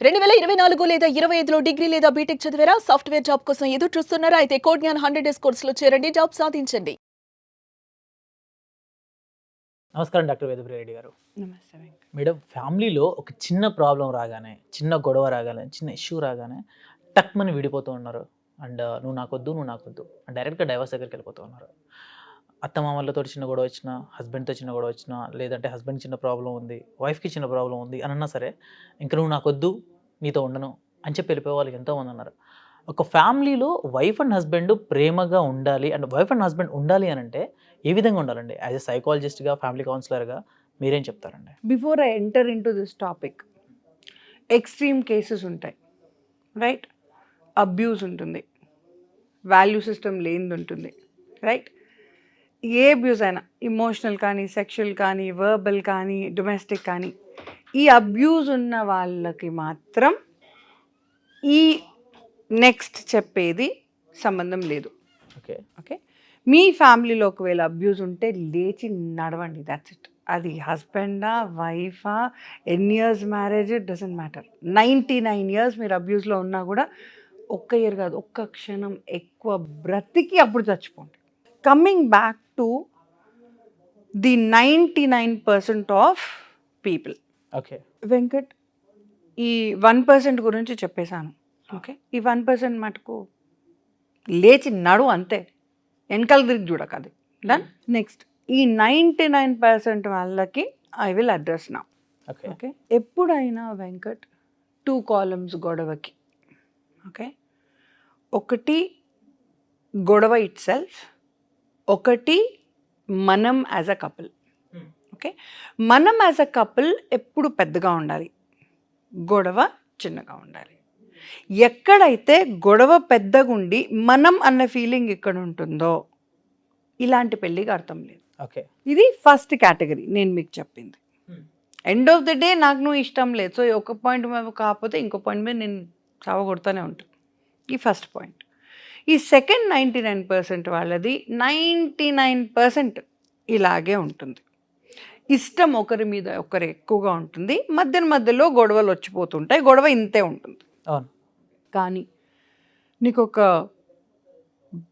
2024 లేదా 25లో డిగ్రీ లేదా బీటెక్ చదివారా? సాఫ్ట్‌వేర్ జాబ్ కోసం ఎదురు చూస్తున్నారా? అయితే కోడ్ జ్ఞాన్ 100 డేస్ కోర్సులో చేరండి. జాబ్ సాధించండి. నమస్కారం డాక్టర్ వేదప్రియ రెడ్డి గారు. నమస్తే వెంకట్. మేడం, ఫ్యామిలీలో ఒక చిన్న ప్రాబ్లం రాగానే, చిన్న గొడవ రాగానే, చిన్న ఇష్యూ రాగానే టక్‌మని విడిపోతూ ఉన్నారు. అండ్ నువ్వు నాకొద్దు, నువ్వు నాకొద్దు డైరెక్ట్‌గా డైవర్స్ దగ్గరికి వెళ్ళిపోతూ ఉన్నారు. అత్తమామలతో చిన్న గొడవ వచ్చినా, హస్బెండ్‌తో చిన్న గొడవ వచ్చినా, లేదంటే హస్బెండ్‌కి చిన్న ప్రాబ్లం ఉంది, వైఫ్‌కి చిన్న ప్రాబ్లం ఉంది అని అన్నా సరే, ఇంక నువ్వు నాకొద్దు, నీతో ఉండను అని చెప్పి వెళ్ళిపోయే వాళ్ళు ఎంతోమంది ఉన్నారు. ఒక ఫ్యామిలీలో వైఫ్ అండ్ హస్బెండ్ ప్రేమగా ఉండాలి అండ్ వైఫ్ అండ్ హస్బెండ్ ఉండాలి అని అంటే ఏ విధంగా ఉండాలండి? యాజ్ ఎ సైకాలజిస్ట్‌గా, ఫ్యామిలీ కౌన్సిలర్‌గా మీరేం చెప్తారండి? Before I enter in to this topic, extreme cases ఉంటాయి, రైట్? అబ్యూస్ ఉంటుంది, వాల్యూ సిస్టమ్ లేనిది ఉంటుంది, రైట్? ఏ అబ్యూస్ అయినా, ఇమోషనల్ కానీ, సెక్షువల్ కానీ, వర్బల్ కానీ, డొమెస్టిక్ కానీ, ఈ అబ్యూస్ ఉన్న వాళ్ళకి మాత్రం ఈ నెక్స్ట్ చెప్పేది సంబంధం లేదు. ఓకే. ఓకే, మీ ఫ్యామిలీలో ఒకవేళ అబ్యూస్ ఉంటే లేచి నడవండి, దాట్స్ ఇట్. అది హస్బెండా, వైఫా, ఎన్ని years marriage, it doesn't matter. 99 years మీరు అబ్యూస్లో ఉన్నా కూడా ఒక్క ఇయర్ కాదు, ఒక్క క్షణం ఎక్కువ బ్రతికి అప్పుడు చచ్చిపోండి. Coming back to the 99% of people, okay. Venkat, ఈ 1% గురించి చెప్పేశాను. ఓకే, ఈ 1% మటుకు లేచి నడు, అంతే, వెనకాల తిరిగి చూడకది. డన్. నెక్స్ట్, ఈ 99% వాళ్ళకి ఐ విల్ అడ్రస్ నా. ఓకే. ఓకే, ఎప్పుడైనా వెంకట్ 2 columns గొడవకి. ఓకే, ఒకటి గొడవ ఇట్ సెల్ఫ్, ఒకటి మనం యాజ్ అ కపుల్. ఓకే, మనం యాజ్ అ కపుల్ ఎప్పుడు పెద్దగా ఉండాలి, గొడవ చిన్నగా ఉండాలి. ఎక్కడైతే గొడవ పెద్దగా ఉండి మనం అన్న ఫీలింగ్ ఇక్కడ ఉంటుందో ఇలాంటి పెళ్ళికి అర్థం లేదు. ఓకే. ఇది ఫస్ట్ కేటగిరీ నేను మీకు చెప్పింది. ఎండ్ ఆఫ్ ద డే నాకు నువ్వు ఇష్టం లేదు, సో ఒక పాయింట్ మీద కాకపోతే ఇంకో పాయింట్ మీద నేను చావగొడుతూనే ఉంటాను. ఈ ఫస్ట్ పాయింట్. ఈ సెకండ్ 99% వాళ్ళది 99% ఇలాగే ఉంటుంది. ఇష్టం ఒకరి మీద ఒకరు ఎక్కువగా ఉంటుంది, మధ్యలో గొడవలు వచ్చిపోతుంటాయి, గొడవ ఇంతే ఉంటుంది. అవును. కానీ నీకు ఒక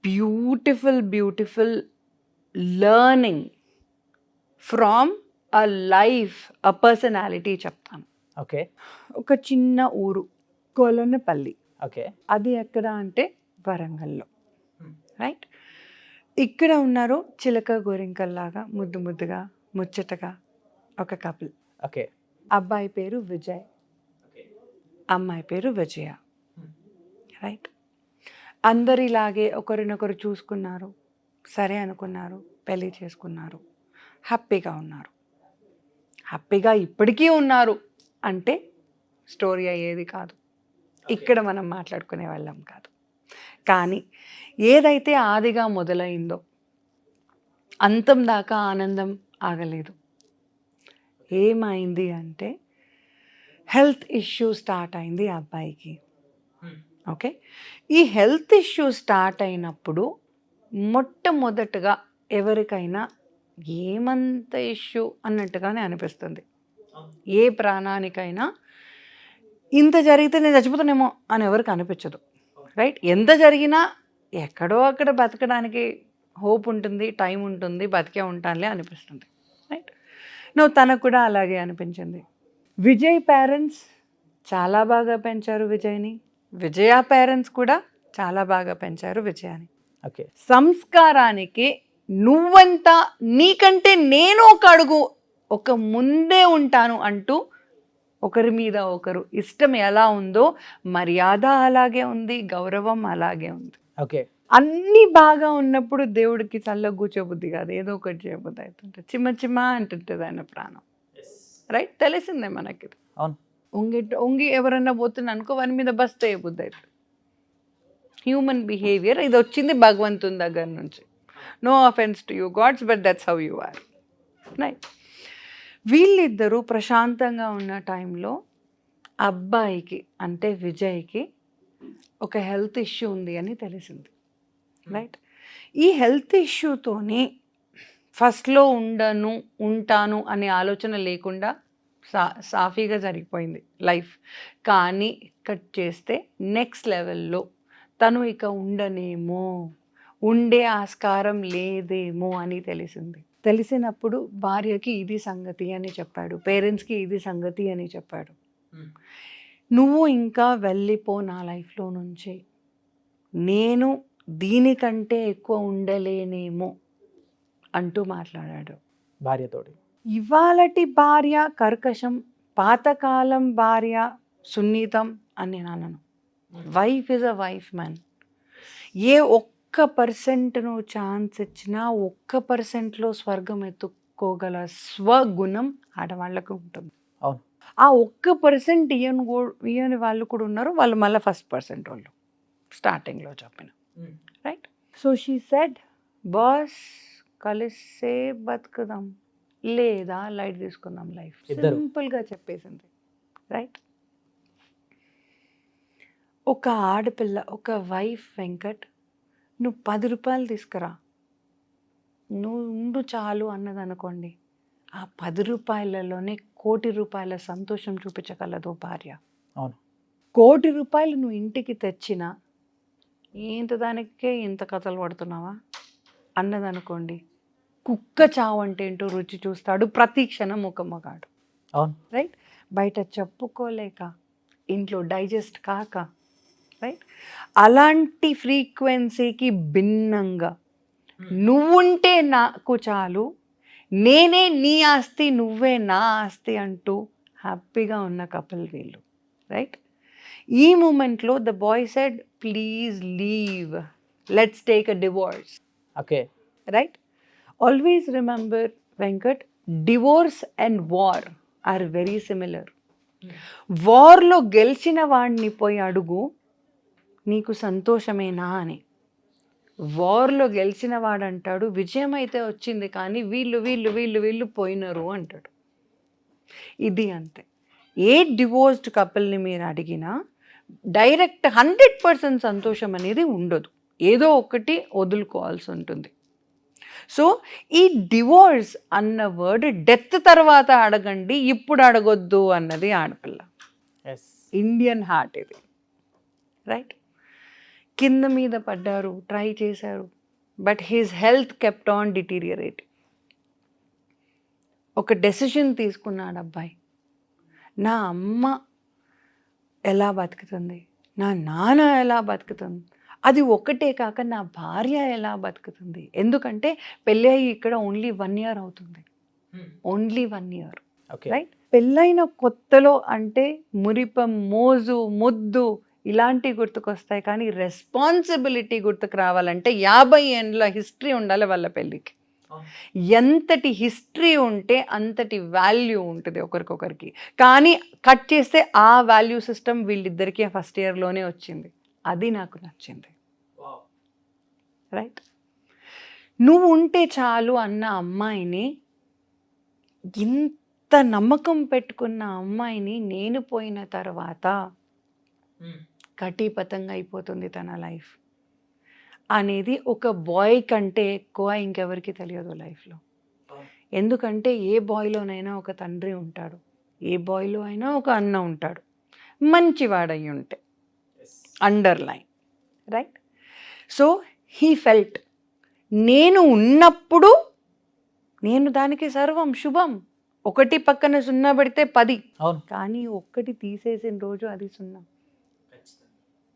beautiful learning from a life, a personality చెప్తాను. ఓకే. ఒక చిన్న ఊరు కొలనపల్లి. ఓకే. అది ఎక్కడ అంటే వరంగల్లో, రైట్? ఇక్కడ ఉన్నారు చిలక గోరింకల్లాగా ముద్దుగా ముచ్చటగా ఒక కపుల్. ఓకే. అబ్బాయి పేరు విజయ్, అమ్మాయి పేరు విజయ, రైట్? అందరిలాగే ఒకరినొకరు చూసుకున్నారు, సరే అనుకున్నారు, పెళ్ళి చేసుకున్నారు, హ్యాపీగా ఉన్నారు, హ్యాపీగా ఇప్పటికీ ఉన్నారు అంటే స్టోరీ అయ్యేది కాదు, ఇక్కడ మనం మాట్లాడుకునే వాళ్ళం కాదు. కానీ ఏదైతే ఆదిగా మొదలైందో అంతం దాకా ఆనందం ఆగలేదు. ఏమైంది అంటే హెల్త్ ఇష్యూ స్టార్ట్ అయింది ఆ అబ్బాయికి. ఓకే, ఈ హెల్త్ ఇష్యూ స్టార్ట్ అయినప్పుడు మొట్టమొదటగా ఎవరికైనా ఏమంత ఇష్యూ అన్నట్టుగానే అనిపిస్తుంది. ఏ ప్రాణానికైనా ఇంత జరిగితే నేను చచ్చిపోతానేమో అని ఎవరికి అనిపించదు, రైట్? ఎంత జరిగినా ఎక్కడో అక్కడ బతకడానికి హోప్ ఉంటుంది, టైం ఉంటుంది, బతికే ఉంటానులే అనిపిస్తుంది, రైట్? నువ్వు తనకు కూడా అలాగే అనిపించింది. విజయ్ పేరెంట్స్ చాలా బాగా పెంచారు విజయ్ని, విజయ పేరెంట్స్ కూడా చాలా బాగా పెంచారు విజయాని. ఓకే. సంస్కారానికి నువ్వంతా నీకంటే నేను ఒక అడుగు ఒక ముందే ఉంటాను అంటూ ఒకరి మీద ఒకరు ఇష్టం ఎలా ఉందో మర్యాద అలాగే ఉంది, గౌరవం అలాగే ఉంది. ఓకే. అన్నీ బాగా ఉన్నప్పుడు దేవుడికి చల్ల కూర్చోబుద్ధి కాదు, ఏదో ఒకటి చేయబుద్ధి అవుతుంటుంది, చిమ్మ అంటుంటుంది ఆయన ప్రాణం, రైట్? తెలిసిందే మనకి. అవును. ఉంగి ఎవరన్నా పోతున్నా అనుకో వాని మీద బస్ చేయబుద్ధి అవుతుంది. హ్యూమన్ బిహేవియర్ ఇది వచ్చింది భగవంతుని దగ్గర నుంచి. No offence to you gods, but that's how you are, right? వీళ్ళిద్దరూ ప్రశాంతంగా ఉన్న టైంలో అబ్బాయికి అంటే విజయ్కి ఒక హెల్త్ ఇష్యూ ఉంది అని తెలిసింది, రైట్? ఈ హెల్త్ ఇష్యూతోని ఫస్ట్లో ఉంటాను అనే ఆలోచన లేకుండా సాఫీగా జరిగిపోయింది లైఫ్. కానీ కట్ చేస్తే నెక్స్ట్ లెవెల్లో తను ఇక ఉండనేమో, ఉండే ఆస్కారం లేదేమో అని తెలిసింది. తెలిసినప్పుడు భార్యకి ఇది సంగతి అని చెప్పాడు, పేరెంట్స్కి ఇది సంగతి అని చెప్పాడు. నువ్వు ఇంకా వెళ్ళిపో నా లైఫ్లో నుంచి, నేను దీనికంటే ఎక్కువ ఉండలేనేమో అంటూ మాట్లాడాడు భార్యతోటి. ఇవాళటి భార్య కర్కశం, పాతకాలం భార్య సున్నితం అని నేను అనను. Wife is a wife man. ఏ 1% నువ్వు ఛాన్స్ ఇచ్చినా 1%లో స్వర్గం ఎత్తుక్కోగల స్వగుణం ఆడవాళ్ళకు ఉంటుంది. అవును. ఆ 1% ఇయ్యని వాళ్ళు కూడా ఉన్నారు. వాళ్ళు మళ్ళీ 1% వాళ్ళు స్టార్టింగ్లో చెప్పిన. Right. So she said, boss కలిసే బతుకుదాం లేదా లైట్ తీసుకుందాం లైఫ్. ఇద్దరు. సింపుల్గా చెప్పేసింది. రైట్. ఒక ఆడపిల్ల, ఒక వైఫ్ వెంకట్, నువ్వు 10 రూపాయలు తీసుకురా, నువ్వు ఉండు చాలు అన్నది అనుకోండి, ఆ 10 రూపాయలలోనే 1,00,00,000 రూపాయల సంతోషం చూపించగలదు భార్య. అవును. 1,00,00,000 రూపాయలు నువ్వు ఇంటికి తెచ్చినా ఇంత దానికే ఇంత కథలు పడుతున్నావా అన్నది అనుకోండి, కుక్క చావు అంటే ఏంటో రుచి చూస్తాడు ప్రతి క్షణం ఒక మగాడు. అవును. రైట్. బయట చెప్పుకోలేక, ఇంట్లో డైజెస్ట్ కాక, రైట్, అలాంటి ఫ్రీక్వెన్సీకి భిన్నంగా నువ్వుంటే నాకు చాలు, నేనే నీ ఆస్తి నువ్వే నా ఆస్తి అంటూ హ్యాపీగా ఉన్న కపుల్ వీళ్ళు. రైట్. ఈ మూమెంట్లో the boy said, please leave, let's take a divorce. Okay. Right. Always remember Venkat, divorce and war are very similar. వార్లో గెలిచిన వాడిని పోయి అడుగు, నీకు సంతోషమేనా అని. వార్లో గెలిచిన వాడు అంటాడు, విజయం అయితే వచ్చింది కానీ వీళ్ళు వీళ్ళు వీళ్ళు వీళ్ళు పోయినరు అంటాడు. ఇది అంతే. ఏ డివోర్స్డ్ కపుల్ని మీరు అడిగినా డైరెక్ట్ 100% సంతోషం అనేది ఉండదు, ఏదో ఒకటి వదులుకోవాల్సి ఉంటుంది. సో ఈ డివోర్స్ అన్న వర్డ్ డెత్ తర్వాత అడగండి, ఇప్పుడు అడగొద్దు అన్నది ఆడపిల్ల. ఇండియన్ హార్ట్ ఇది. రైట్. కింద మీద పడ్డారు, ట్రై చేశారు, but his health kept on deteriorating. ఒక డెసిషన్ తీసుకున్నాడు అబ్బాయి, నా అమ్మ ఎలా బతుకుతుంది, నా నాన్న ఎలా బతుకుతుంది, అది ఒకటే కాక నా భార్య ఎలా బతుకుతుంది. ఎందుకంటే పెళ్ళి అయ్యి ఇక్కడ ఓన్లీ 1 year అవుతుంది, ఓన్లీ 1 year. రైట్. పెళ్ళైన కొత్తలో అంటే మురిపం, మోజు, ముద్దు ఇలాంటివి గుర్తుకొస్తాయి, కానీ రెస్పాన్సిబిలిటీ గుర్తుకు రావాలంటే 50 ఏళ్ళ హిస్టరీ ఉండాలి వాళ్ళ పెళ్ళికి. ఎంతటి హిస్టరీ ఉంటే అంతటి వాల్యూ ఉంటుంది ఒకరికొకరికి. కానీ కట్ చేస్తే ఆ వాల్యూ సిస్టమ్ వీళ్ళిద్దరికీ ఫస్ట్ ఇయర్లోనే వచ్చింది. అది నాకు నచ్చింది. రైట్. నువ్వు ఉంటే చాలు అన్న అమ్మాయిని, ఇంత నమ్మకం పెట్టుకున్న అమ్మాయిని నేను పోయిన తర్వాత కటీపతంగా అయిపోతుంది తన లైఫ్ అనేది ఒక బాయ్ కంటే ఎక్కువ ఇంకెవరికి తెలియదు లైఫ్లో. ఎందుకంటే ఏ బాయ్లోనైనా ఒక తండ్రి ఉంటాడు, ఏ బాయ్లో అయినా ఒక అన్న ఉంటాడు, మంచివాడయి ఉంటే underline. Right. So he felt, నేను ఉన్నప్పుడు నేను దానికి సర్వం శుభం. 1 పక్కన 0 పెడితే 10, కానీ 1 తీసేసిన రోజు అది 0.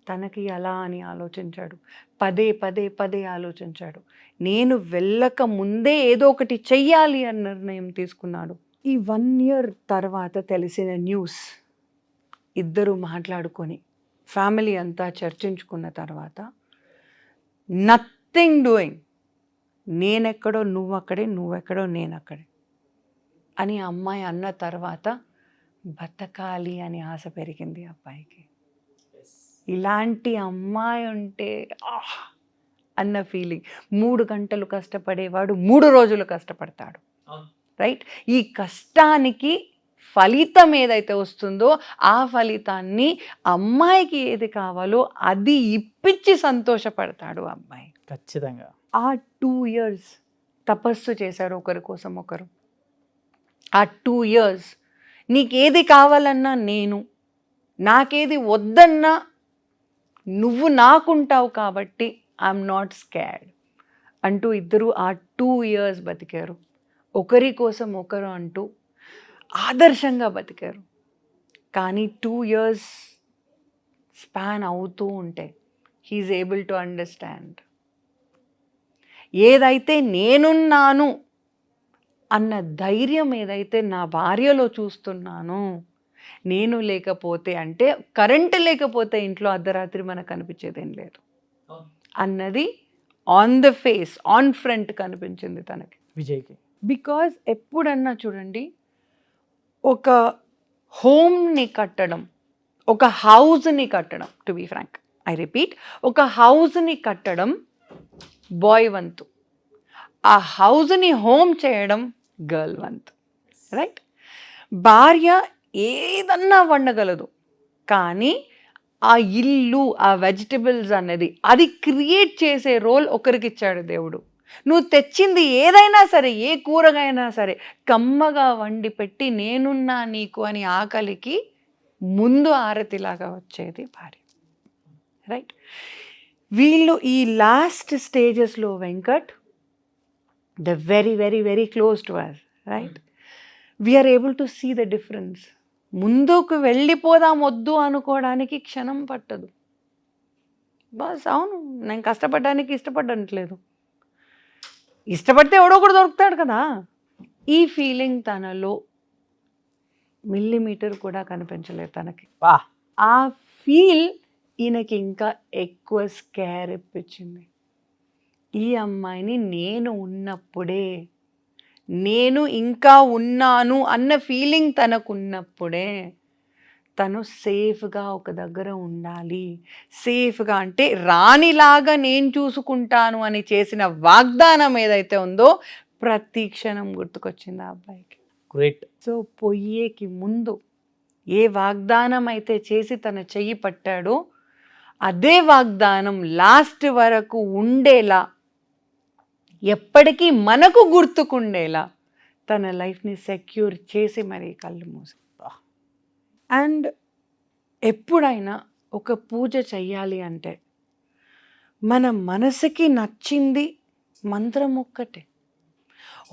తనకి అలా అని ఆలోచించాడు, పదే పదే పదే ఆలోచించాడు. నేను వెళ్ళక ముందే ఏదో ఒకటి చెయ్యాలి అని నిర్ణయం తీసుకున్నాడు. ఈ 1 year తర్వాత తెలిసిన న్యూస్, ఇద్దరు మాట్లాడుకొని ఫ్యామిలీ అంతా చర్చించుకున్న తర్వాత, నథింగ్ డూయింగ్, నేనెక్కడో నువ్వక్కడే, నువ్వెక్కడో నేనక్కడే అని అమ్మాయి అన్న తర్వాత బతకాలి అని ఆశ పెరిగింది అబ్బాయికి. ఇలాంటి అమ్మాయి ఉంటే అన్న ఫీలింగ్. 3 గంటలు కష్టపడేవాడు 3 రోజులు కష్టపడతాడు. రైట్. ఈ కష్టానికి ఫలితం ఏదైతే వస్తుందో ఆ ఫలితాన్ని అమ్మాయికి ఏది కావాలో అది ఇప్పించి సంతోషపడతాడు అమ్మాయి. ఖచ్చితంగా. ఆ 2 years తపస్సు చేశారు ఒకరి కోసం ఒకరు. ఆ 2 years నీకేది కావాలన్నా నేను, నాకేది వద్దన్నా నువ్వు నాకుంటావు కాబట్టి ఐఎమ్ నాట్ స్కాడ్ అంటూ ఇద్దరు ఆ 2 years బతికారు. ఒకరి కోసం ఒకరు అంటూ ఆదర్శంగా బతికారు. కానీ 2 years స్పాన్ అవుతూ ఉంటే హీఈస్ ఏబుల్ టు అండర్స్టాండ్ ఏదైతే నేనున్నాను అన్న ధైర్యం ఏదైతే నా భార్యలో చూస్తున్నానో, నేను లేకపోతే అంటే కరెంట్ లేకపోతే ఇంట్లో అర్ధరాత్రి మనకు కనిపించేదేం లేదు అన్నది on the face, on front కనిపించింది తనకి, విజయ్కి. బికాజ్ ఎప్పుడన్నా చూడండి, ఒక హోమ్ని కట్టడం, ఒక హౌస్ని కట్టడం, to be frank I repeat, ఒక హౌస్ని కట్టడం బాయ్ వంతు, ఆ హౌస్ని హోమ్ చేయడం గర్ల్ వంతు, రైట్? భార్య ఏదన్నా వండగలదు, కానీ ఆ ఇల్లు, ఆ వెజిటబుల్స్ అన్నది అది క్రియేట్ చేసే రోల్ ఒకరికి ఇచ్చాడు దేవుడు. నువ్వు తెచ్చింది ఏదైనా సరే, ఏ కూరగాయనా సరే కమ్మగా వండి పెట్టి నేనున్నా నీకు అని ఆకలికి ముందు ఆరతిలాగా వచ్చేది భార్య, రైట్? వీళ్ళు ఈ లాస్ట్ స్టేజెస్లో Venkat, the very very very close to us, right? We are able to see the difference. ముందుకు వెళ్ళిపోదాం వద్దు అనుకోవడానికి క్షణం పట్టదు. బస్ అవును, నేను కష్టపడడానికి ఇష్టపడట్లేదు, ఇష్టపడితే ఎవడో ఒకడు దొరుకుతాడు కదా. ఈ ఫీలింగ్ తనలో మిల్లీమీటర్ కూడా కనిపించలేదు తనకి. ఆ ఫీల్ ఈయనకి ఇంకా ఎక్కువ స్కేర్ ఇప్పించింది. ఈ అమ్మాయిని నేను ఉన్నప్పుడే, నేను ఇంకా ఉన్నాను అన్న ఫీలింగ్ తనకున్నప్పుడే తను సేఫ్గా ఒక దగ్గర ఉండాలి. సేఫ్గా అంటే రాణిలాగా నేను చూసుకుంటాను అని చేసిన వాగ్దానం ఏదైతే ఉందో ప్రతి క్షణం గుర్తుకొచ్చింది ఆ అబ్బాయికి. గ్రేట్. సో పొయ్యేకి ముందు ఏ వాగ్దానం అయితే చేసి తన చెయ్యి పట్టాడో అదే వాగ్దానం లాస్ట్ వరకు ఉండేలా, ఎప్పటికీ మనకు గుర్తుకుండేలా తన లైఫ్ని సెక్యూర్ చేసి మరీ కళ్ళు మూసి. అండ్ ఎప్పుడైనా ఒక పూజ చెయ్యాలి అంటే మన మనసుకి నచ్చింది మంత్రం ఒక్కటే,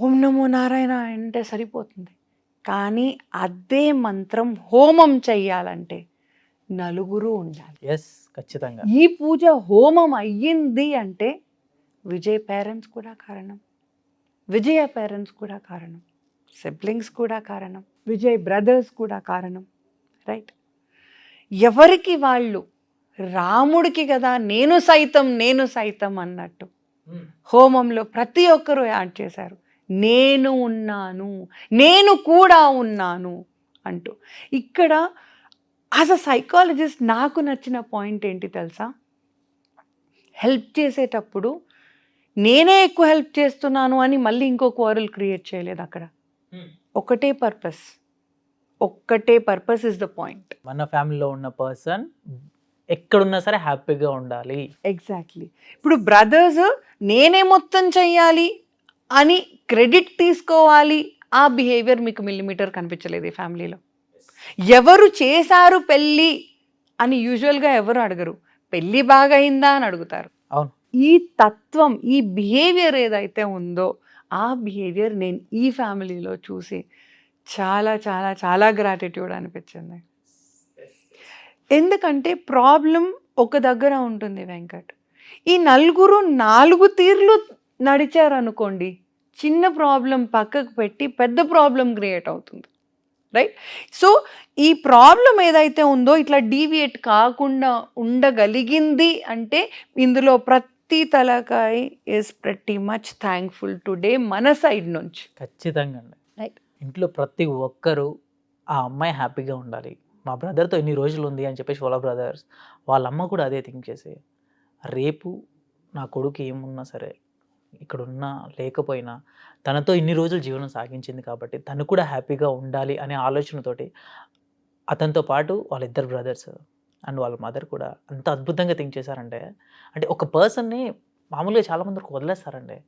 ఓం నమో నారాయణ అంటే సరిపోతుంది. కానీ అదే మంత్రం హోమం చెయ్యాలంటే నలుగురు ఉండాలి. ఎస్, ఖచ్చితంగా. ఈ పూజ హోమం అయ్యింది అంటే విజయ్ పేరెంట్స్ కూడా కారణం, విజయ పేరెంట్స్ కూడా కారణం, సిబ్లింగ్స్ కూడా కారణం, విజయ్ బ్రదర్స్ కూడా కారణం, రైట్? ఎవరికి వాళ్ళు రాముడికి కదా నేను సైతం అన్నట్టు హోమంలో ప్రతి ఒక్కరూ యాడ్ చేశారు, నేను ఉన్నాను, నేను కూడా ఉన్నాను అంటూ. ఇక్కడ యాజ్ అ సైకాలజిస్ట్ నాకు నచ్చిన పాయింట్ ఏంటి తెలుసా? హెల్ప్ చేసేటప్పుడు నేనే ఎక్కువ హెల్ప్ చేస్తున్నాను అని మళ్ళీ ఇంకో క్వారల్ క్రియేట్ చేయలేదు. అక్కడ ఒకటే పర్పస్ ఇస్ ద పాయింట్. మన ఫ్యామిలీలో ఉన్న పర్సన్ ఎక్కడున్నా సరే హ్యాపీగా ఉండాలి. ఎగ్జాక్ట్లీ. ఇప్పుడు బ్రదర్స్ నేనే మొత్తం చెయ్యాలి అని క్రెడిట్ తీసుకోవాలి, ఆ బిహేవియర్ మీకు మిల్లీమీటర్ కనిపించలేదు ఈ ఫ్యామిలీలో. ఎవరు చేశారు పెళ్ళి అని యూజువల్గా ఎవరు అడగరు, పెళ్ళి బాగా అయిందా అని అడుగుతారు. అవును. ఈ తత్వం, ఈ బిహేవియర్ ఏదైతే ఉందో ఆ బిహేవియర్ నేను ఈ ఫ్యామిలీలో చూసి చాలా చాలా చాలా గ్రాటిట్యూడ్ అనిపించింది. ఎందుకంటే ప్రాబ్లం ఒక దగ్గర ఉంటుంది వెంకట్, ఈ నలుగురు 4 తీర్లు నడిచారనుకోండి, చిన్న ప్రాబ్లం పక్కకు పెట్టి పెద్ద ప్రాబ్లం క్రియేట్ అవుతుంది, రైట్? సో ఈ ప్రాబ్లం ఏదైతే ఉందో ఇట్లా డీవియేట్ కాకుండా ఉండగలిగింది అంటే ఇందులో ప్రతి తలకాయ ఈజ్ ప్రతి మచ్ థ్యాంక్ఫుల్ టుడే మన సైడ్ నుంచి. ఖచ్చితంగా అండి. రైట్. ఇంట్లో ప్రతి ఒక్కరూ ఆ అమ్మాయి హ్యాపీగా ఉండాలి, మా బ్రదర్తో ఎన్ని రోజులు ఉంది అని చెప్పేసి వాళ్ళ బ్రదర్స్ వాళ్ళ అమ్మ కూడా అదే థింక్ చేసి, రేపు నా కొడుకు ఏమున్నా సరే, ఇక్కడున్నా లేకపోయినా తనతో ఇన్ని రోజులు జీవనం సాగించింది కాబట్టి తను కూడా హ్యాపీగా ఉండాలి అనే ఆలోచనతోటి అతనితో పాటు వాళ్ళిద్దరు బ్రదర్స్ అండ్ వాళ్ళ మదర్ కూడా అంత అద్భుతంగా థింక్ చేశారంటే, అంటే ఒక పర్సన్ని మామూలుగా చాలామంది వదిలేస్తారండి,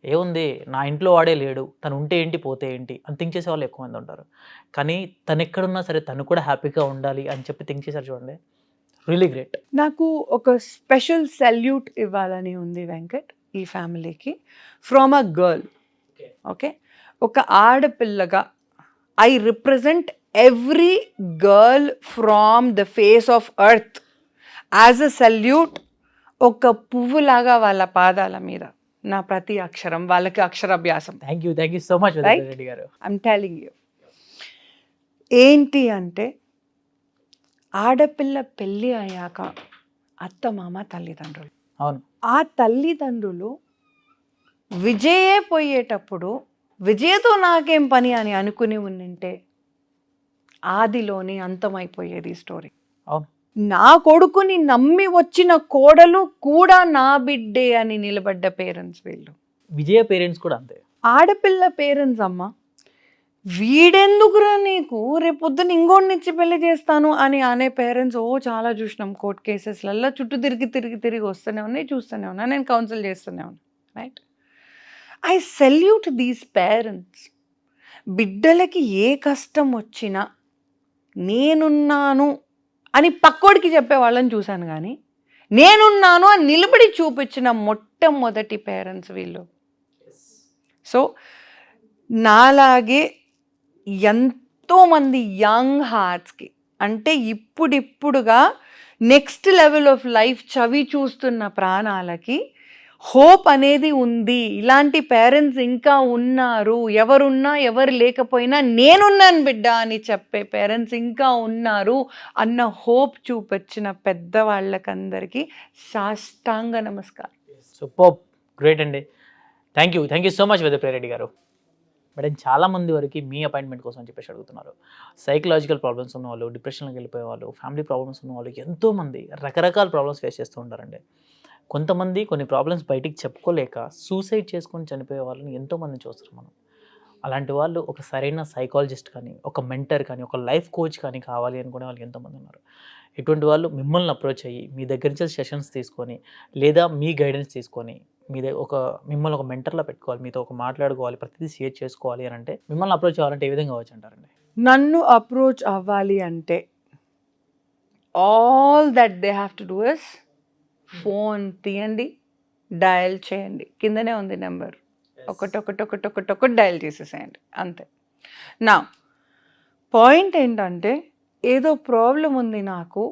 ఏముంది నా ఇంట్లో వాడే లేడు, తను ఉంటే ఏంటి పోతే ఏంటి అని థింక్ చేసే వాళ్ళు ఎక్కువ మంది ఉంటారు. కానీ తను ఎక్కడున్నా సరే తను కూడా హ్యాపీగా ఉండాలి అని చెప్పి థింక్ చేశారు చూడండి, రియలీ గ్రేట్. నాకు ఒక స్పెషల్ సెల్యూట్ ఇవ్వాలని ఉంది వెంకట్ ఈ ఫ్యామిలీకి, ఫ్రమ్ అ గర్ల్. ఓకే, ఒక ఆడపిల్లగా I represent every girl from the face of earth as a salute. ఒక పువ్వులాగా వాళ్ళ పాదాల మీద నా ప్రతి అక్షరం వాళ్ళకి అక్షరాభ్యాసం. Thank you so much Reddy garu. I'm telling you, ఏంటి అంటే ఆడపిల్ల పెళ్ళి అయ్యాక అత్త మామ తల్లిదండ్రులు, అవును, ఆ తల్లిదండ్రులు విజయే పోయేటప్పుడు విజయతో నాకేం పని అని అనుకుని ఉండింటే ఆదిలోని అంతమైపోయేది స్టోరీ. అవును, నా కొడుకుని నమ్మి వచ్చిన కోడలు కూడా నా బిడ్డే అని నిలబడ్డ పేరెంట్స్ వీళ్ళు. విజయ పేరెంట్స్ కూడా అంతే. ఆడపిల్ల పేరెంట్స్ అమ్మ, వీడెందుకురా నీకు రేపొద్దున ఇంకోటినిచ్చి పెళ్లి చేస్తాను అని అనే పేరెంట్స్ చాలా చూసినాం కోర్ట్ కేసెస్లలో. చుట్టూ తిరిగి వస్తూనే ఉన్నాయి, చూస్తూనే ఉన్నా, నేను కౌన్సిల్ చేస్తూనే ఉన్నా. Right, I salute these parents. బిడ్డలకి ఏ కష్టం వచ్చినా నేనున్నాను అని పక్కోడికి చెప్పే వాళ్ళని చూశాను, కానీ నేనున్నాను అని నిలబడి చూపించిన మొట్టమొదటి పేరెంట్స్ వీళ్ళు. సో నాలాగే ఎంతోమంది యంగ్ హార్ట్స్కి, అంటే ఇప్పుడిప్పుడుగా నెక్స్ట్ లెవెల్ ఆఫ్ లైఫ్ చవి చూస్తున్న ప్రాణాలకి హోప్ అనేది ఉంది. ఇలాంటి పేరెంట్స్ ఇంకా ఉన్నారు, ఎవరున్నా ఎవరు లేకపోయినా నేనున్నాను బిడ్డ అని చెప్పే పేరెంట్స్ ఇంకా ఉన్నారు అన్న హోప్ చూపించిన పెద్దవాళ్ళకందరికీ సాష్టాంగ నమస్కారం. సూపర్, గ్రేట్ అండి. Thank you so much Vedapriya Reddy garu. Madam, చాలామంది వరకు మీ అపాయింట్మెంట్ కోసం అని చెప్పేసి అడుగుతున్నారు. సైకలాజికల్ ప్రాబ్లమ్స్ ఉన్నవాళ్ళు, డిప్రెషన్లోకి వెళ్ళిపోయే వాళ్ళు, ఫ్యామిలీ ప్రాబ్లమ్స్ ఉన్నవాళ్ళు, ఎంతోమంది రకరకాల ప్రాబ్లమ్స్ ఫేస్ చేస్తూ ఉంటారండి. కొంతమంది కొన్ని ప్రాబ్లమ్స్ బయటికి చెప్పుకోలేక సూసైడ్ చేసుకొని చనిపోయే వాళ్ళని ఎంతోమందిని చూస్తారు మనం. అలాంటి వాళ్ళు ఒక సరైన సైకాలజిస్ట్ కానీ, ఒక మెంటర్ కానీ, ఒక లైఫ్ కోచ్ కానీ కావాలి అనుకునే వాళ్ళు ఎంతోమంది ఉన్నారు. ఇటువంటి వాళ్ళు మిమ్మల్ని అప్రోచ్ అయ్యి మీ దగ్గర నుంచి సెషన్స్ తీసుకొని, లేదా మీ గైడెన్స్ తీసుకొని, మిమ్మల్ని ఒక మెంటర్లా పెట్టుకోవాలి, మీతో ఒక మాట్లాడుకోవాలి, ప్రతిదీ షేర్ చేసుకోవాలి అని అంటే మిమ్మల్ని అప్రోచ్ అవ్వాలంటే ఏ విధంగా అవ్వచ్చు అంటారండి? నన్ను అప్రోచ్ అవ్వాలి అంటే all that they have to do is phone తీయండి, డయల్ చేయండి, కిందనే ఉంది నెంబర్, ఒకటి డయల్ చేసేసేయండి, అంతే. నా పాయింట్ ఏంటంటే, ఏదో ప్రాబ్లం ఉంది నాకు,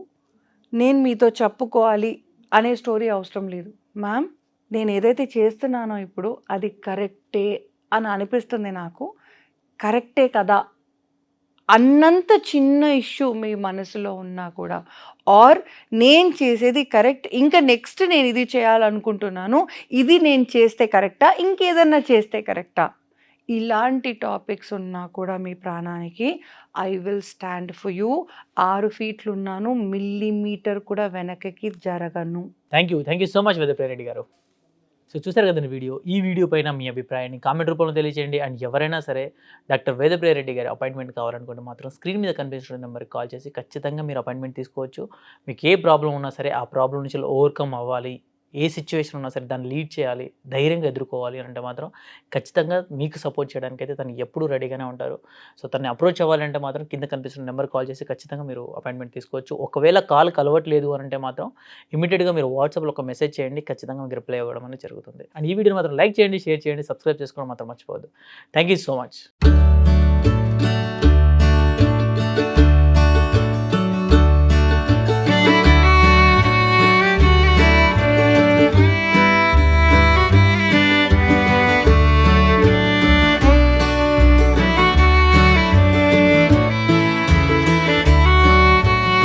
నేను మీతో చెప్పుకోవాలి అనే స్టోరీ అవసరం లేదు. మ్యామ్, నేను ఏదైతే చేస్తున్నానో ఇప్పుడు అది కరెక్టే అని అనిపిస్తుంది నాకు, కరెక్టే కదా అన్నంత చిన్న ఇష్యూ మీ మనసులో ఉన్నా కూడా, ఆర్ నేను చేసేది కరెక్ట్, ఇంకా నెక్స్ట్ నేను ఇది చేయాలనుకుంటున్నాను, ఇది నేను చేస్తే కరెక్టా, ఇంకేదన్నా చేస్తే కరెక్టా, ఇలాంటి టాపిక్స్ ఉన్నా కూడా మీ ప్రాణానికి I will stand for you. 6 ఫీట్లు ఉన్నాను, మిల్లీమీటర్ కూడా వెనకకి జరగను. Thank you so much Vedapriya Reddy garu. So చూసారు కదండి ఈ వీడియో పైన మీ అభిప్రాయాన్ని కామెంట్ రూపంలో తెలియజేయండి. అండ్ ఎవరైనా సరే డాక్టర్ వేదప్రియ రెడ్డి గారి అపాయింట్మెంట్ కావాలనుకుంటే మాత్రం స్క్రీన్ మీద కనిపిస్తున్న నెంబర్కి కాల్ చేసి ఖచ్చితంగా మీరు అపాయింట్మెంట్ తీసుకోవచ్చు. మీకు ఏ ప్రాబ్లం ఉన్నా సరే ఆ ప్రాబ్లం నుంచి ఓవర్కమ్ అవ్వాలి, ఏ సిచ్యువేషన్ ఉన్నా సరే దాన్ని లీడ్ చేయాలి, ధైర్యంగా ఎదుర్కోవాలి అంటే మాత్రం ఖచ్చితంగా మీకు సపోర్ట్ చేయడానికి అయితే తను ఎప్పుడూ రెడీగానే ఉంటారు. సో తనని అప్రోచ్ అవ్వాలంటే మాత్రం కింద కనిపిస్తున్న నెంబర్ కాల్ చేసి ఖచ్చితంగా మీరు అపాయింట్మెంట్ తీసుకోవచ్చు. ఒకవేళ కాల్ కలవట్లేదు అని అంటే మాత్రం ఇమీడియట్గా మీరు వాట్సాప్లో ఒక మెసేజ్ చేయండి, ఖచ్చితంగా మీకు రిప్లై ఇవ్వడం అనేది జరుగుతుంది. అండ్ ఈ వీడియో మాత్రం లైక్ చేయండి, షేర్ చేయండి, సబ్స్క్రైబ్ చేసుకోవడం మాత్రం మర్చిపోవద్దు. Thank you so much.